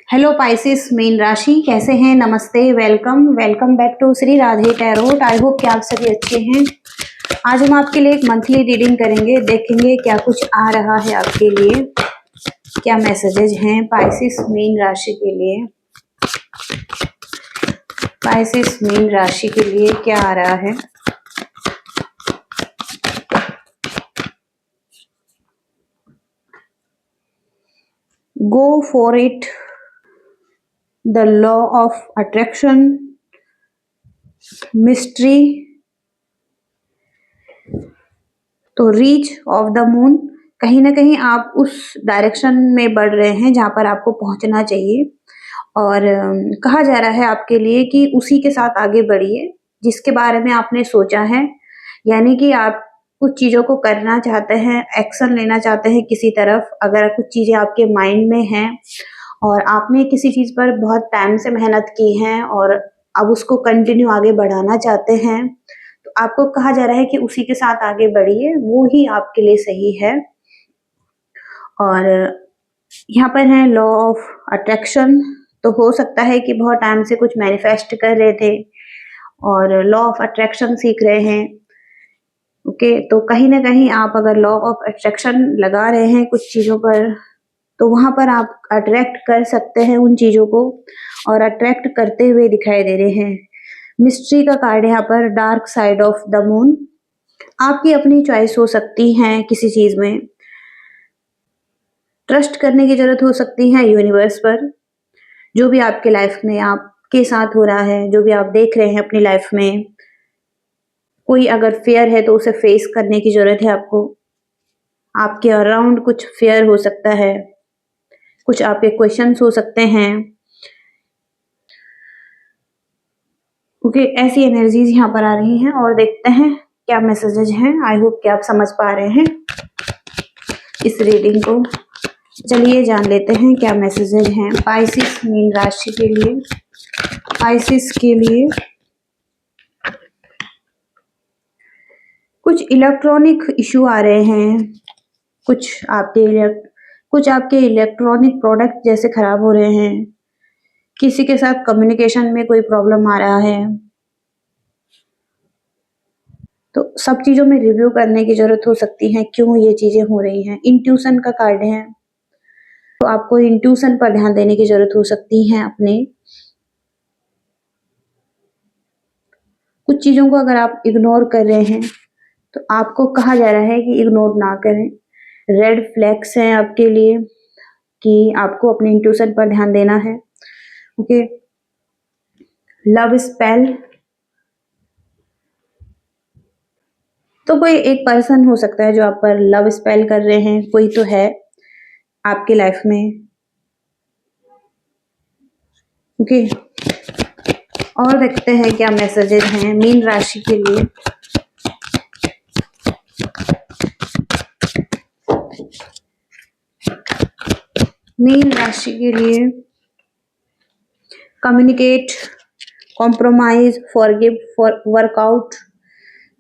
Hello Pisces mean राशि, कैसे हैं? नमस्ते, welcome welcome back to Shri Radhe tarot. I hope कि आप सभी अच्छे हैं। आज हम आपके लिए एक मंथली रीडिंग करेंगे, देखेंगे क्या कुछ आ रहा है आपके लिए, क्या मैसेजेस हैं पाइसेस मीन राशि के लिए। पाइसेस मीन राशि के लिए क्या आ रहा है? Go for it, the law of attraction, mystery, तो रीच ऑफ द मून। कहीं ना कहीं आप उस डायरेक्शन में बढ़ रहे हैं जहां पर आपको पहुंचना चाहिए, और कहा जा रहा है आपके लिए कि उसी के साथ आगे बढ़िए जिसके बारे में आपने सोचा है। यानी कि आप कुछ चीजों को करना चाहते हैं, एक्शन लेना चाहते हैं किसी तरफ। अगर कुछ चीजें आपके माइंड में हैं और आपने किसी चीज पर बहुत टाइम से मेहनत की है और अब उसको कंटिन्यू आगे बढ़ाना चाहते हैं, तो आपको कहा जा रहा है कि उसी के साथ आगे बढ़िए, वो ही आपके लिए सही है। और यहाँ पर है लॉ ऑफ अट्रैक्शन, तो हो सकता है कि बहुत टाइम से कुछ मैनिफेस्ट कर रहे थे और लॉ ऑफ अट्रैक्शन सीख रहे हैं। ओके, तो कहीं ना कहीं आप अगर लॉ ऑफ अट्रैक्शन लगा रहे हैं कुछ चीजों पर, तो वहां पर आप अट्रैक्ट कर सकते हैं उन चीजों को, और अट्रैक्ट करते हुए दिखाई दे रहे हैं। मिस्ट्री का कार्ड यहाँ पर dark side of the moon. आपकी अपनी चॉइस हो सकती है किसी चीज में, ट्रस्ट करने की जरूरत हो सकती है यूनिवर्स पर। जो भी आपके लाइफ में आपके साथ हो रहा है, जो भी आप देख रहे हैं अपनी लाइफ में, कोई अगर फेयर है तो उसे फेस करने की जरूरत है आपको। आपके अराउंड कुछ फेयर हो सकता है, कुछ आपके क्वेश्चंस हो सकते हैं। क्योंकि ऐसी एनर्जीज यहाँ पर आ रही हैं, और देखते हैं क्या मैसेजेज हैं। आई होप कि आप समझ पा रहे हैं इस रीडिंग को। चलिए जान लेते हैं क्या मैसेजेज हैं पाइसेस मीन राशि के लिए। पाइसेस के लिए कुछ इलेक्ट्रॉनिक इशू आ रहे हैं, कुछ आपके इलेक्ट्रॉनिक प्रोडक्ट जैसे खराब हो रहे हैं। किसी के साथ कम्युनिकेशन में कोई प्रॉब्लम आ रहा है, तो सब चीजों में रिव्यू करने की जरूरत हो सकती है, क्यों ये चीजें हो रही हैं। इंट्यूशन का कार्ड है, तो आपको इंट्यूशन पर ध्यान देने की जरूरत हो सकती है अपने। कुछ चीजों को अगर आप इग्नोर कर रहे हैं, तो आपको कहा जा रहा है कि इग्नोर ना करें। रेड फ्लैग्स हैं आपके लिए कि आपको अपने इंट्यूशन पर ध्यान देना है। ओके, लव स्पेल, तो कोई एक पर्सन हो सकता है जो आप पर लव स्पेल कर रहे हैं, कोई तो है आपके लाइफ में। ओके, और देखते हैं क्या मैसेजेस हैं मीन राशि के लिए। मीन राशि के लिए communicate, compromise, forgive, for workout.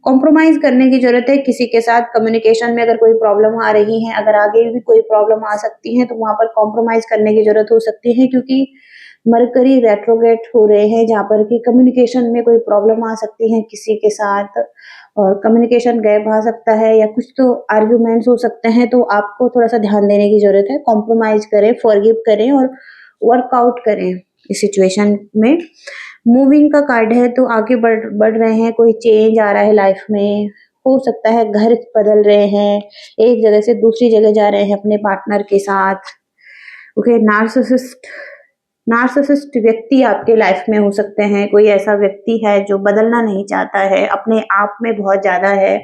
Compromise करने की जरूरत है किसी के साथ। कम्युनिकेशन में अगर कोई प्रॉब्लम आ रही है, अगर आगे भी कोई प्रॉब्लम आ सकती है, तो वहां पर कॉम्प्रोमाइज करने की जरूरत हो सकती है, क्योंकि मरकरी रेट्रोग्रेड हो रहे हैं जहां पर कि कम्युनिकेशन में कोई प्रॉब्लम आ सकती है किसी के साथ, और कम्युनिकेशन गैप आ सकता है, या कुछ तो आर्ग्यूमेंट्स हो सकते हैं। तो आपको थोड़ा सा ध्यान देने की जरूरत है। कॉम्प्रोमाइज करें, फॉरगिव करें और वर्कआउट करें इस सिचुएशन में। मूविंग का कार्ड है, तो आगे बढ़ रहे हैं, कोई चेंज आ रहा है लाइफ में। हो सकता है घर बदल रहे हैं, एक जगह से दूसरी जगह जा रहे हैं अपने पार्टनर के साथ। ओके, नार्सिसिस्ट व्यक्ति आपके लाइफ में हो सकते हैं। कोई ऐसा व्यक्ति है जो बदलना नहीं चाहता है, अपने आप में बहुत ज्यादा है,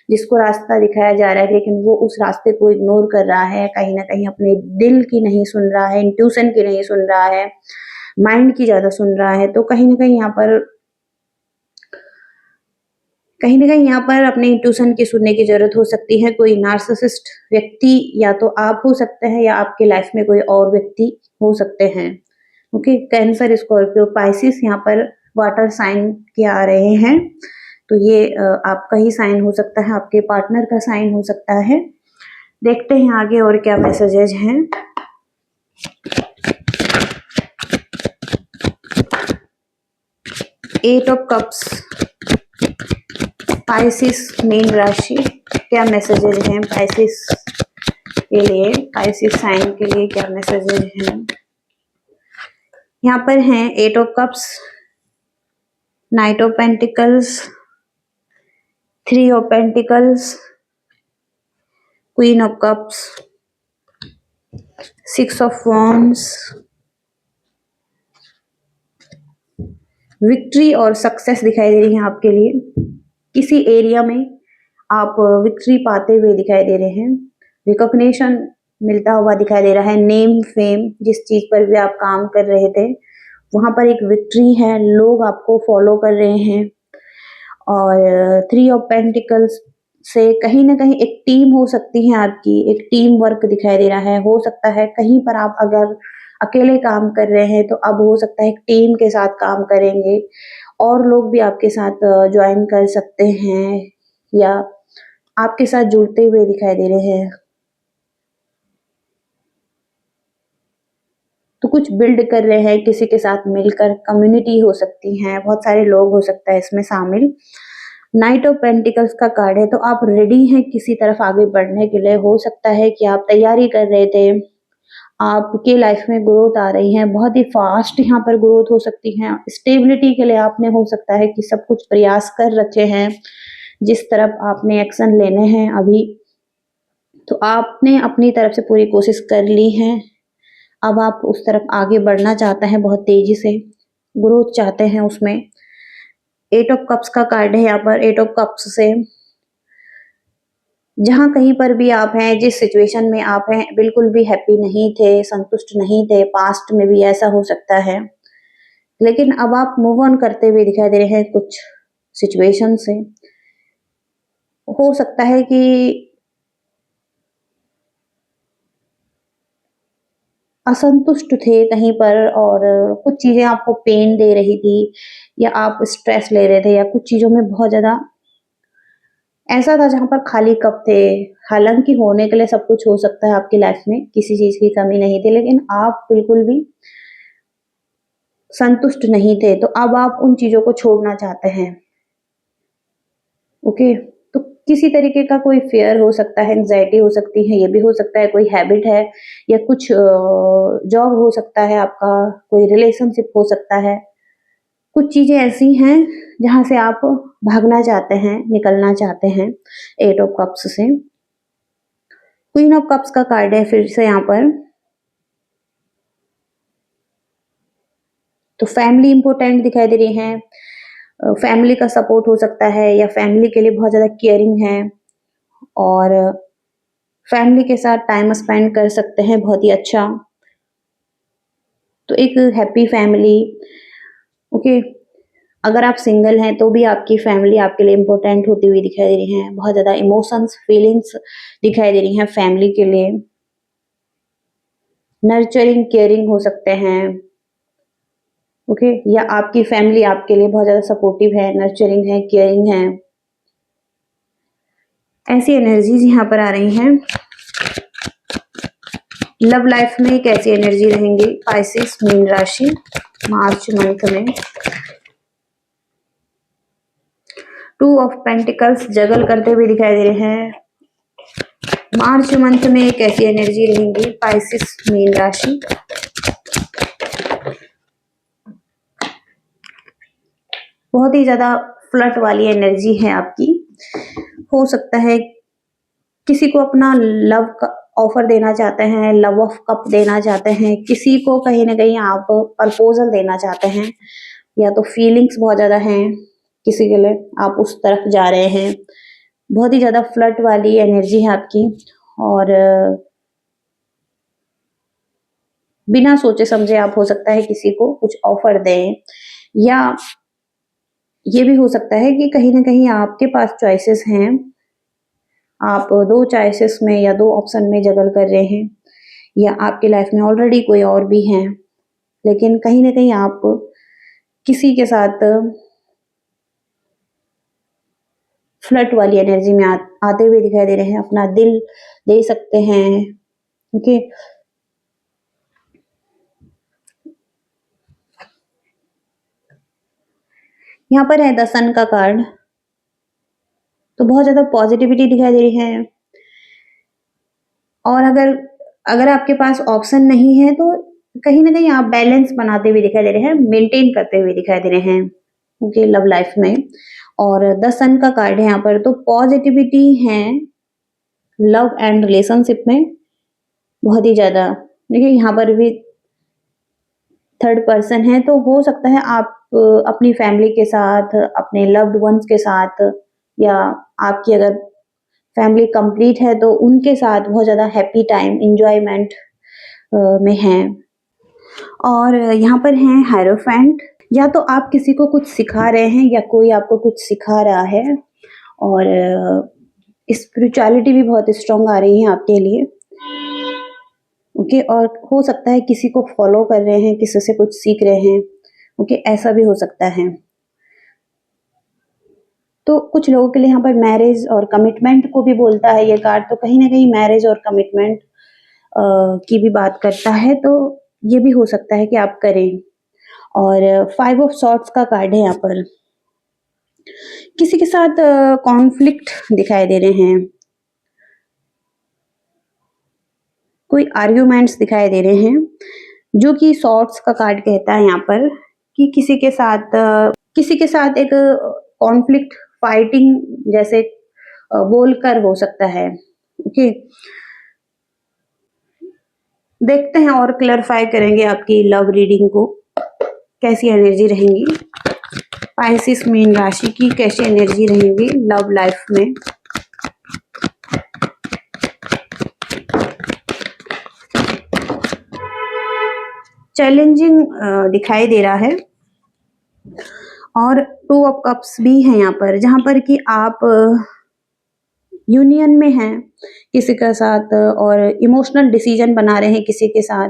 जिसको रास्ता दिखाया जा रहा है लेकिन वो उस रास्ते को इग्नोर कर रहा है। कहीं ना कहीं अपने दिल की नहीं सुन रहा है, इंट्यूशन की नहीं सुन रहा है, माइंड की ज्यादा सुन रहा है। तो कहीं ना कहीं यहाँ पर अपने इंट्यूशन की सुनने की जरूरत हो सकती है। कोई नार्सिसिस्ट व्यक्ति या तो आप हो सकते हैं, या आपके लाइफ में कोई और व्यक्ति हो सकते हैं। ओके, कैंसर, स्कॉर्पियो, पाइसिस यहाँ पर वाटर साइन के आ रहे हैं, तो ये आपका ही साइन हो सकता है, आपके पार्टनर का साइन हो सकता है। देखते हैं आगे और क्या मैसेजेज हैं। एट ऑफ कप्स, पाइसिस मीन राशि, क्या मैसेजेस हैं पाइसिस के लिए, पाइसिस साइन के लिए क्या मैसेजेस हैं? यहाँ पर हैं eight of cups, knight of pentacles, three of pentacles, queen of cups, six of wands. Victory और सक्सेस दिखाई दे रही है आपके लिए, किसी एरिया में आप विक्ट्री पाते हुए दिखाई दे रहे हैं, रिकॉग्निशन मिलता हुआ दिखाई दे रहा है, नेम फेम, जिस चीज पर भी आप काम कर रहे थे वहां पर एक विक्ट्री है, लोग आपको फॉलो कर रहे हैं। और थ्री ऑफ पेंटिकल्स से कहीं ना कहीं एक टीम हो सकती है आपकी, एक टीम वर्क दिखाई दे रहा है। हो सकता है कहीं पर आप अगर अकेले काम कर रहे हैं तो अब हो सकता है एक टीम के साथ काम करेंगे, और लोग भी आपके साथ ज्वाइन कर सकते हैं या आपके साथ जुड़ते हुए दिखाई दे रहे हैं। तो कुछ बिल्ड कर रहे हैं किसी के साथ मिलकर, कम्युनिटी हो सकती है, बहुत सारे लोग हो सकता है इसमें शामिल। नाइट ऑफ पेंटिकल्स का कार्ड है, तो आप रेडी हैं किसी तरफ आगे बढ़ने के लिए। हो सकता है कि आप तैयारी कर रहे थे, आपके लाइफ में ग्रोथ आ रही है, बहुत ही फास्ट यहाँ पर ग्रोथ हो सकती है। स्टेबिलिटी के लिए आपने हो सकता है कि सब कुछ प्रयास कर रखे हैं, जिस तरफ आपने एक्शन लेने हैं अभी, तो आपने अपनी तरफ से पूरी कोशिश कर ली है। अब आप उस तरफ आगे बढ़ना चाहते हैं, बहुत तेजी से ग्रोथ चाहते हैं उसमें। एट ऑफ कप्स का कार्ड है यहाँ पर। एट ऑफ कप्स से जहां कहीं पर भी आप हैं, जिस सिचुएशन में आप हैं, बिल्कुल भी हैप्पी नहीं थे, संतुष्ट नहीं थे, पास्ट में भी ऐसा हो सकता है, लेकिन अब आप मूव ऑन करते हुए दिखाई दे रहे हैं कुछ सिचुएशन से। हो सकता है कि असंतुष्ट थे कहीं पर और कुछ चीजें आपको पेन दे रही थी, या आप स्ट्रेस ले रहे थे, या कुछ चीजों में बहुत ज्यादा ऐसा था जहां पर खाली कप थे। हालांकि होने के लिए सब कुछ हो सकता है आपकी लाइफ में, किसी चीज की कमी नहीं थी, लेकिन आप बिल्कुल भी संतुष्ट नहीं थे, तो अब आप उन चीजों को छोड़ना चाहते हैं। ओके, तो किसी तरीके का कोई फेयर हो सकता है, एंजाइटी हो सकती है, ये भी हो सकता है कोई हैबिट है, या कुछ जॉब हो सकता है आपका, कोई रिलेशनशिप हो सकता है। कुछ चीजें ऐसी हैं जहां से आप भागना चाहते हैं, निकलना चाहते हैं एट ऑफ कप्स से। क्वीन ऑफ कप्स का कार्ड है फिर से यहाँ पर। तो फैमिली इंपॉर्टेंट दिखाई दे रही है, फैमिली का सपोर्ट हो सकता है, या फैमिली के लिए बहुत ज्यादा केयरिंग है, और फैमिली के साथ टाइम स्पेंड कर सकते हैं बहुत ही अच्छा। तो एक हैप्पी फैमिली। ओके, अगर आप सिंगल हैं तो भी आपकी फैमिली आपके लिए इम्पोर्टेंट होती हुई दिखाई दे रही है, बहुत ज्यादा इमोशंस फीलिंग्स दिखाई दे रही हैं फैमिली के लिए। नर्चरिंग केयरिंग हो सकते हैं। ओके, या आपकी फैमिली आपके लिए बहुत ज्यादा सपोर्टिव है, नर्चरिंग है, केयरिंग है, ऐसी एनर्जीज यहाँ पर आ रही हैं। लव लाइफ में कैसी एनर्जी रहेंगी पाइसेस मीन राशि मार्च मंथ में? टू ऑफ पेंटिकल्स जगल करते हुए दिखाई दे रहे हैं। मार्च मंथ में कैसी एनर्जी रहेंगी पाइसेस मीन राशि? बहुत ही ज्यादा फ्लर्ट वाली एनर्जी है आपकी। हो सकता है किसी को अपना लव का ऑफर देना चाहते हैं, लव ऑफ कप देना चाहते हैं, किसी को कहीं ना कहीं आप प्रपोजल देना चाहते हैं, या तो फीलिंग्स बहुत ज्यादा हैं किसी के लिए, आप उस तरफ जा रहे हैं। बहुत ही ज्यादा फ्लर्ट वाली एनर्जी है आपकी, और बिना सोचे समझे आप हो सकता है किसी को कुछ ऑफर दें, या ये भी हो सकता है कि कहीं ना कहीं आपके पास चॉइसेस हैं, आप दो चॉइसेस में या दो ऑप्शन में जगल कर रहे हैं, या आपकी लाइफ में ऑलरेडी कोई और भी हैं, लेकिन कहीं ना कहीं आप किसी के साथ फ्लर्ट वाली एनर्जी में आते हुए दिखाई दे रहे हैं, अपना दिल दे सकते हैं। ओके, यहाँ पर है द सन का कार्ड, तो बहुत ज़्यादा पॉजिटिविटी दिखाई दे रही है। और अगर अगर आपके पास ऑप्शन नहीं है तो कहीं न कहीं आप बैलेंस बनाते हुए दिखाई दे रहे हैं, मेंटेन करते हुए दिखाई दे रहे हैं, ओके, लव लाइफ में। और द सन का कार्ड है यहाँ पर, तो पॉजिटिविटी है लव एंड रिलेशनशिप में बहुत ही ज़्यादा। देखिए यहाँ पर भी थर्ड पर्सन है, तो हो सकता है आप अपनी फैमिली के साथ, अपने लव्ड वंस के साथ, या आपकी अगर फैमिली कंप्लीट है तो उनके साथ बहुत ज़्यादा हैप्पी टाइम एंजॉयमेंट में हैं। और यहाँ पर हैं हायरोफेंट, या तो आप किसी को कुछ सिखा रहे हैं या कोई आपको कुछ सिखा रहा है। और स्पिरिचुअलिटी भी बहुत स्ट्रांग आ रही है आपके लिए, ओके। और हो सकता है किसी को फॉलो कर रहे हैं, किसी से कुछ सीख रहे हैं, ओके, ऐसा भी हो सकता है। तो कुछ लोगों के लिए यहाँ पर मैरिज और कमिटमेंट को भी बोलता है ये कार्ड, तो कहीं ना कहीं मैरिज और कमिटमेंट की भी बात करता है, तो ये भी हो सकता है कि आप करें। और 5 ऑफ सॉर्ड्स का कार्ड है यहाँ पर, किसी के साथ कॉन्फ्लिक्ट दिखाई दे रहे हैं, कोई आर्ग्यूमेंट्स दिखाई दे रहे हैं, जो कि सॉर्ड्स का कार्ड कहता है यहाँ पर कि किसी के साथ एक कॉन्फ्लिक्ट, फाइटिंग जैसे बोलकर हो सकता है, ओके। देखते हैं और क्लैरिफाई करेंगे आपकी लव रीडिंग को, कैसी एनर्जी रहेंगी पाइसिस मीन राशि की, कैसी एनर्जी रहेंगी लव लाइफ में। चैलेंजिंग दिखाई दे रहा है, और 2 ऑफ कप्स भी है यहाँ पर, जहां पर कि आप यूनियन में हैं किसी के साथ और इमोशनल डिसीजन बना रहे हैं किसी के साथ,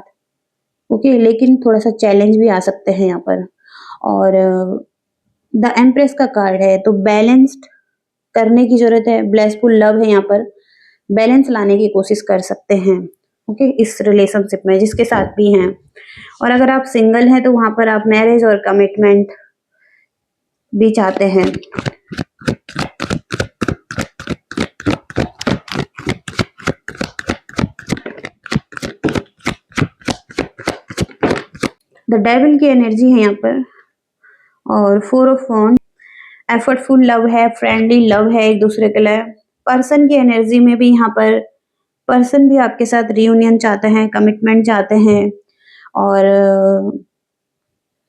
ओके, लेकिन थोड़ा सा चैलेंज भी आ सकते हैं यहाँ पर। और द एम्प्रेस का कार्ड है, तो बैलेंस्ड करने की जरूरत है, ब्लेसफुल लव है यहाँ पर, बैलेंस लाने की कोशिश कर सकते हैं, ओके, इस रिलेशनशिप में जिसके साथ भी हैं। और अगर आप सिंगल हैं तो वहां पर आप मैरिज और कमिटमेंट भी चाहते हैं। द डेविल की एनर्जी है यहाँ पर, और 4 ऑफ वॉन्ड, एफर्टफुल लव है, फ्रेंडली लव है एक दूसरे के लिए। पर्सन की एनर्जी में भी यहाँ पर पर्सन भी आपके साथ रियूनियन चाहते हैं, कमिटमेंट चाहते हैं। और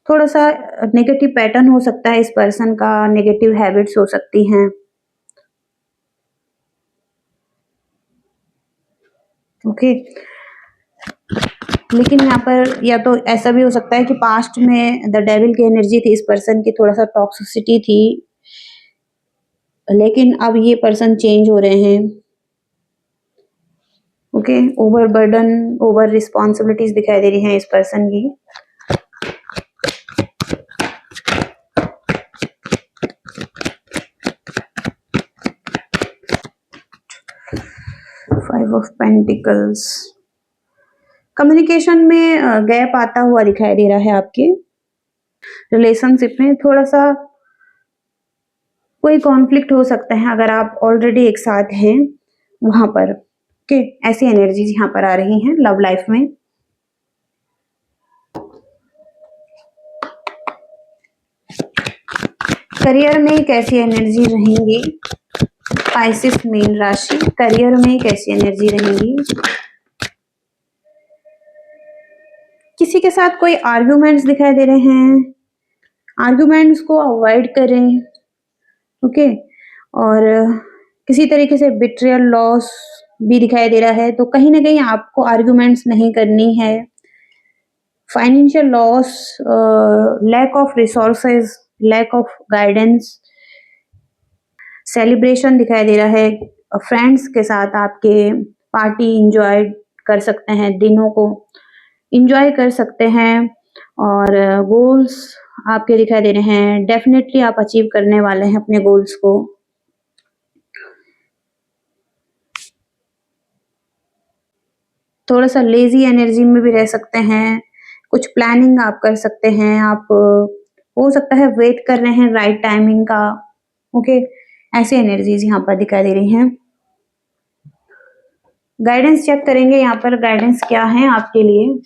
थोड़ा सा नेगेटिव पैटर्न हो सकता है इस पर्सन का, नेगेटिव हैबिट्स हो सकती हैं, ओके। लेकिन यहाँ पर या तो ऐसा भी हो सकता है कि पास्ट में द डेविल की एनर्जी थी, इस पर्सन की थोड़ा सा टॉक्सिसिटी थी, लेकिन अब ये पर्सन चेंज हो रहे हैं, okay. Over burden, over responsibilities दिखाई दे रही हैं इस पर्सन की। फाइव ऑफ पेंटिकल्स, कम्युनिकेशन में गैप आता हुआ दिखाई दे रहा है आपके रिलेशनशिप में, थोड़ा सा कोई कॉन्फ्लिक्ट हो सकता है अगर आप ऑलरेडी एक साथ हैं वहां पर, ओके। ऐसी एनर्जीज यहाँ पर आ रही हैं लव लाइफ में। करियर में कैसी एनर्जी रहेंगी पाइसिस मीन राशि, करियर में कैसी एनर्जी रहेंगी। किसी के साथ कोई आर्ग्यूमेंट्स दिखाई दे रहे हैं, आर्ग्यूमेंट्स को अवॉइड करें, ओके। और किसी तरीके से बिट्रियल लॉस भी दिखाई दे रहा है, तो कहीं ना कहीं आपको आर्ग्यूमेंट्स नहीं करनी है। Financial loss, lack of resources, lack of guidance, celebration दिखाई दे रहा है, फ्रेंड्स के साथ आपके पार्टी इंजॉय कर सकते हैं, दिनों को इंजॉय कर सकते हैं। और गोल्स आपके दिखाई दे रहे हैं, डेफिनेटली आप अचीव करने वाले हैं अपने गोल्स को। थोड़ा सा लेजी एनर्जी में भी रह सकते हैं, कुछ प्लानिंग आप कर सकते हैं, आप हो सकता है वेट कर रहे हैं राइट टाइमिंग का। ओके, ऐसी एनर्जीज यहाँ पर दिखाई दे रही हैं। गाइडेंस चेक करेंगे यहाँ पर, गाइडेंस क्या है आपके लिए।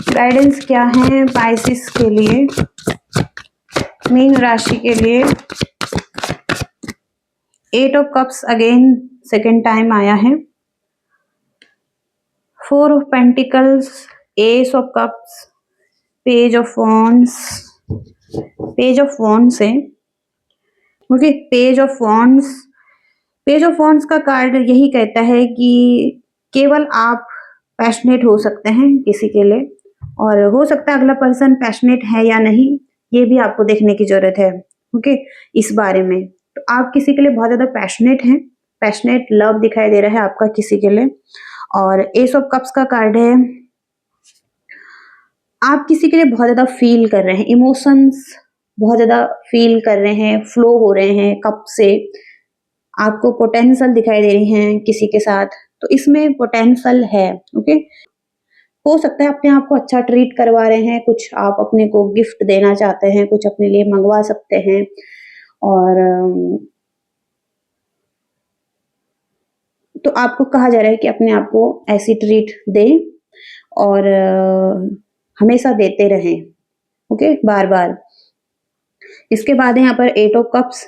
गाइडेंस क्या है पाइसेस के लिए, मीन राशि के लिए। 8 of cups again second time आया है। 4 of pentacles, ace of cups, page of wands, page of wands है। Okay, page of wands, page of wands का कार्ड यही कहता है कि केवल आप पैशनेट हो सकते हैं किसी के लिए, और हो सकता है अगला पर्सन पैशनेट है या नहीं, ये भी आपको देखने की जरूरत है। ओके, इस बारे में तो आप किसी के लिए बहुत ज्यादा पैशनेट हैं, पैशनेट लव दिखाई दे रहा है आपका किसी के लिए। और एस ऑफ कप्स का कार्ड है, आप किसी के लिए बहुत ज्यादा फील कर रहे हैं, इमोशंस बहुत ज्यादा फील कर रहे हैं, फ्लो हो रहे हैं कप से, आपको पोटेंशियल दिखाई दे रही हैं किसी के साथ, तो इसमें पोटेंशियल है। ओके, हो सकता है अपने आप को अच्छा ट्रीट करवा रहे हैं, कुछ आप अपने को गिफ्ट देना चाहते हैं, कुछ अपने लिए मंगवा सकते हैं। और तो आपको कहा जा रहा है कि अपने आप को ऐसी ट्रीट दें और हमेशा देते रहें। ओके, बार बार। इसके बाद है यहाँ पर 8 ऑफ कप्स।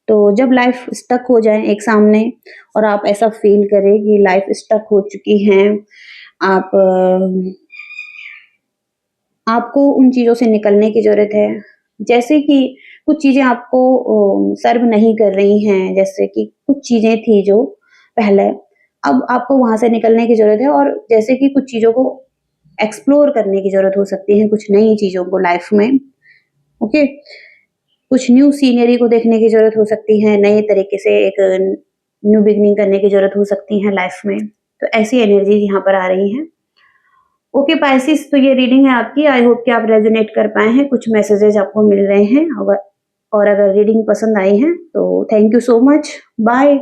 तो जब लाइफ स्टक हो जाए एक सामने और आप ऐसा फील करें कि लाइफ स्टक हो चुकी है, आप आपको उन चीजों से निकलने की जरूरत है। जैसे कि कुछ चीजें आपको सर्व नहीं कर रही हैं, जैसे कि कुछ चीजें थी जो पहले, अब आपको वहां से निकलने की जरूरत है। और जैसे कि कुछ चीजों को एक्सप्लोर करने की जरूरत हो सकती है, कुछ नई चीजों को लाइफ में। ओके, कुछ न्यू सीनरी को देखने की जरूरत हो सकती है, नए तरीके से एक न्यू बिगनिंग करने की जरूरत हो सकती है लाइफ में। तो ऐसी एनर्जी यहाँ पर आ रही है। ओके पाइसेस, तो ये रीडिंग है आपकी। आई होप कि आप रेजोनेट कर पाए हैं, कुछ मैसेजेस आपको मिल रहे हैं। और अगर रीडिंग पसंद आई है तो thank you so much, bye.